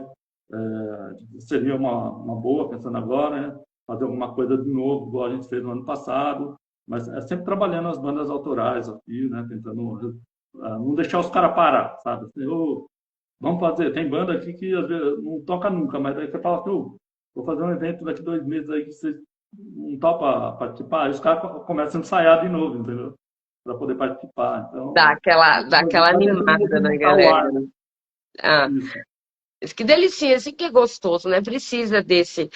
seria uma boa, pensando agora, né? Fazer alguma coisa de novo, igual a gente fez no ano passado, mas é sempre trabalhando as bandas autorais aqui, né? Tentando não deixar os caras parar, sabe? Assim, vamos fazer, tem banda aqui que às vezes não toca nunca, mas aí você fala assim, vou fazer um evento daqui 2 meses aí que você não topa participar, aí os caras começam a ensaiar de novo, entendeu? Para poder participar. Então, Dá aquela vai tentando animada na movimentar o ar, galera. né? Ah, Isso. que delicinha, assim que é gostoso, né? Precisa desse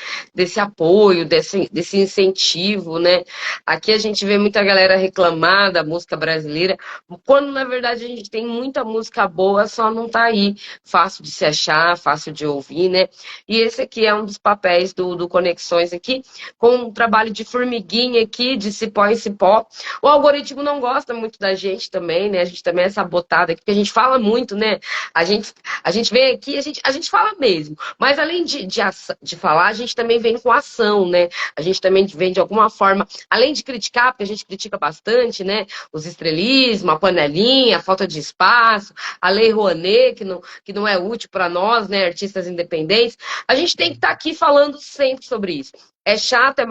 apoio, desse incentivo, né? Aqui a gente vê muita galera reclamar da música brasileira, quando na verdade a gente tem muita música boa, só não tá aí, fácil de se achar, fácil de ouvir, né? E esse aqui é um dos papéis do Conexões aqui, com um trabalho de formiguinha aqui, de cipó em cipó. O algoritmo não gosta muito da gente também, né? A gente também é sabotado aqui, porque a gente fala muito, né? A gente vem aqui, a gente fala mesmo, mas além de falar, a gente também vem com ação, né? A gente também vem de alguma forma, além de criticar, porque a gente critica bastante, né? Os estrelismos, a panelinha, a falta de espaço, a Lei Rouanet, que não é útil para nós, né? Artistas independentes, a gente tem que estar aqui falando sempre sobre isso. É chato, é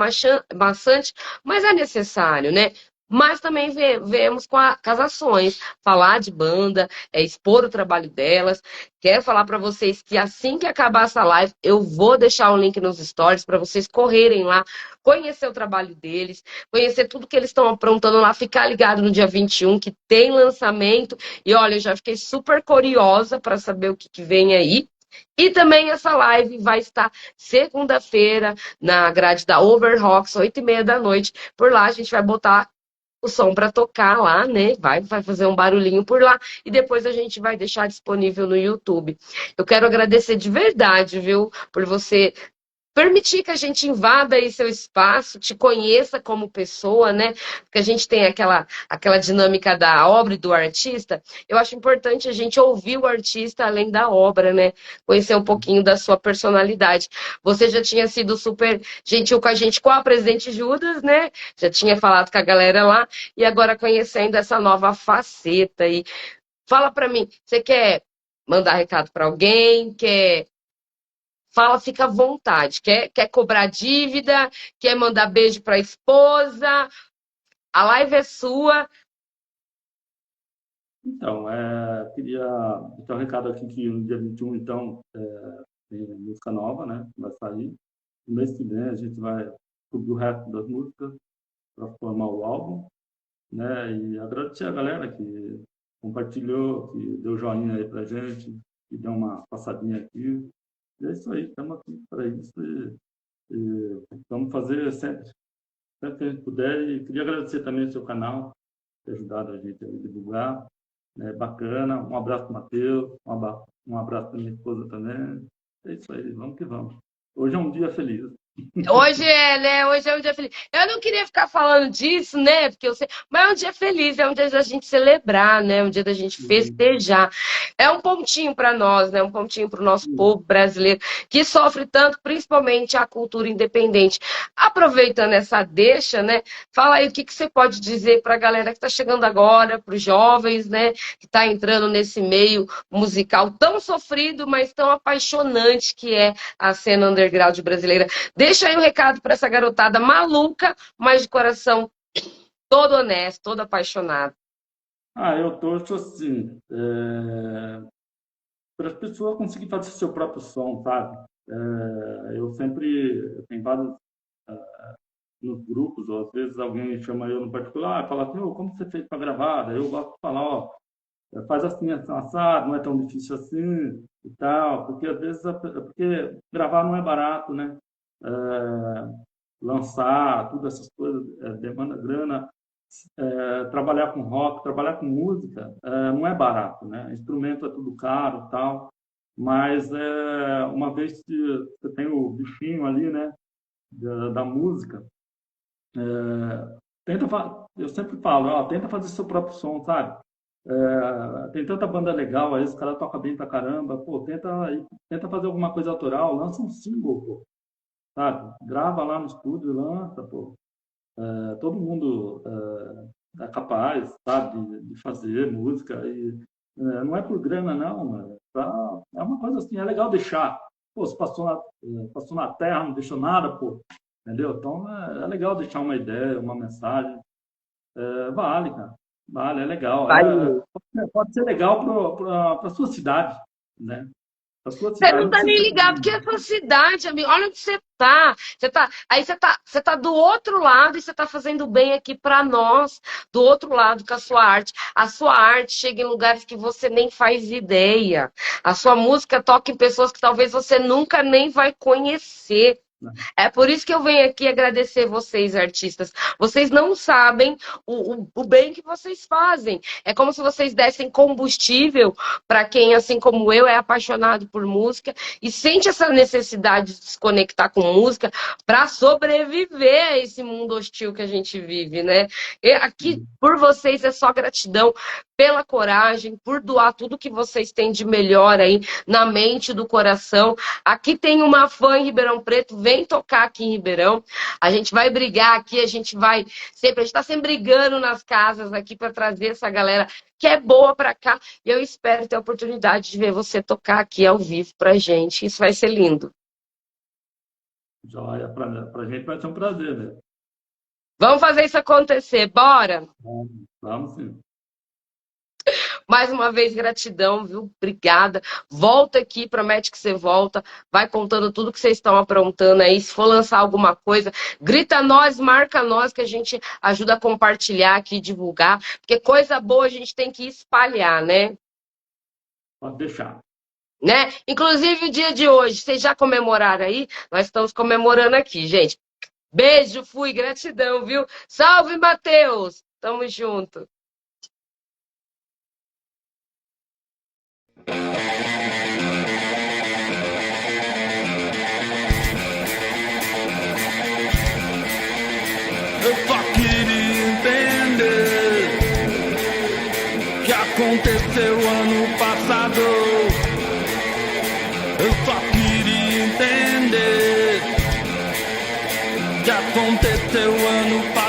maçante, mas é necessário, né? Mas também vemos com as ações, falar de banda, expor o trabalho delas. Quero falar para vocês que assim que acabar essa live, eu vou deixar o link nos stories para vocês correrem lá, conhecer o trabalho deles, conhecer tudo que eles estão aprontando lá, ficar ligado no dia 21, que tem lançamento. E olha, eu já fiquei super curiosa para saber o que vem aí. E também essa live vai estar segunda-feira na grade da Overrocks, 8h30 da noite. Por lá a gente vai botar o som para tocar lá, né? Vai fazer um barulhinho por lá e depois a gente vai deixar disponível no YouTube. Eu quero agradecer de verdade, viu, por você permitir que a gente invada aí seu espaço, te conheça como pessoa, né? Porque a gente tem aquela dinâmica da obra e do artista. Eu acho importante a gente ouvir o artista além da obra, né? Conhecer um pouquinho da sua personalidade. Você já tinha sido super gentil com a gente, com a Presidente Judas, né? Já tinha falado com a galera lá e agora conhecendo essa nova faceta aí. Fala para mim, você quer mandar recado para alguém? Fala, fica à vontade. Quer cobrar dívida? Quer mandar beijo para a esposa? A live é sua. Então, queria deixar um recado aqui que no dia 21, então, tem música nova, né? Vai sair. No mês que vem a gente vai subir o resto das músicas para formar o álbum, né? E agradecer a galera que compartilhou, que deu joinha aí pra gente, que deu uma passadinha aqui. E é isso aí, estamos aqui para isso e vamos fazer sempre que a gente puder. E queria agradecer também o seu canal, ter ajudado a gente a divulgar. É bacana. Um abraço para o Matheus, um abraço para minha esposa também. É isso aí, vamos que vamos. Hoje é um dia feliz. Hoje é, né? Hoje é um dia feliz. Eu não queria ficar falando disso, né? Porque eu sei, mas é um dia feliz, é um dia da gente celebrar, né? É um dia da gente festejar. É um pontinho para nós, né? Um pontinho para o nosso povo brasileiro que sofre tanto, principalmente a cultura independente. Aproveitando essa deixa, né? Fala aí o que você pode dizer para a galera que está chegando agora, para os jovens, né? Que está entrando nesse meio musical tão sofrido, mas tão apaixonante que é a cena underground brasileira. Deixa aí um recado para essa garotada maluca, mas de coração todo honesto, todo apaixonado. Eu torço assim, para as pessoas conseguirem fazer seu próprio som, sabe? Eu sempre tenho vários nos grupos, ou às vezes alguém chama eu no particular e fala assim, "Ô, como você fez para gravar?" Daí eu gosto de falar, ó, faz assim, assado, não é tão difícil assim e tal, porque às vezes porque gravar não é barato, né? Lançar, todas essas coisas, demanda grana. Trabalhar com rock, trabalhar com música, não é barato, né? Instrumento é tudo caro, tal, mas uma vez que você tem o bichinho ali, né, da música, eu sempre falo, ó, tenta fazer seu próprio som, sabe? Tem tanta banda legal aí, os caras tocam bem pra caramba, pô, tenta fazer alguma coisa autoral, lança um single, pô, sabe? Grava lá no estúdio e lança, pô. Todo mundo é capaz, sabe, de fazer música e não é por grana, não, mano. É uma coisa assim, é legal deixar. Pô, se passou na terra, não deixou nada, pô, entendeu? Então é legal deixar uma ideia, uma mensagem. Vale, cara. Vale, é legal. Vale. Pode ser legal para sua cidade, né? Você não tá nem ligado, porque é a sua cidade, amigo. Olha onde você tá. Você tá do outro lado e você tá fazendo bem aqui para nós, do outro lado com a sua arte. A sua arte chega em lugares que você nem faz ideia. A sua música toca em pessoas que talvez você nunca nem vai conhecer. É por isso que eu venho aqui agradecer vocês, artistas. Vocês não sabem o bem que vocês fazem. É como se vocês dessem combustível para quem, assim como eu, é apaixonado por música e sente essa necessidade de se conectar com música para sobreviver a esse mundo hostil que a gente vive, né? E aqui, por vocês, é só gratidão pela coragem, por doar tudo que vocês têm de melhor aí na mente, do coração. Aqui tem uma fã em Ribeirão Preto, vem tocar aqui em Ribeirão. A gente vai brigar aqui, a gente tá sempre brigando nas casas aqui para trazer essa galera que é boa para cá. E eu espero ter a oportunidade de ver você tocar aqui ao vivo pra gente. Isso vai ser lindo. Joia, pra gente vai ser um prazer, né? Vamos fazer isso acontecer, bora? Vamos sim. Mais uma vez, gratidão, viu? Obrigada. Volta aqui, promete que você volta. Vai contando tudo que vocês estão aprontando aí. Se for lançar alguma coisa, grita nós, marca nós, que a gente ajuda a compartilhar aqui, divulgar. Porque coisa boa a gente tem que espalhar, né? Pode deixar. Né? Inclusive, o dia de hoje, vocês já comemoraram aí? Nós estamos comemorando aqui, gente. Beijo, fui, gratidão, viu? Salve, Matheus! Tamo junto. Eu só queria entender o que aconteceu ano passado. Eu só queria entender o que aconteceu ano passado.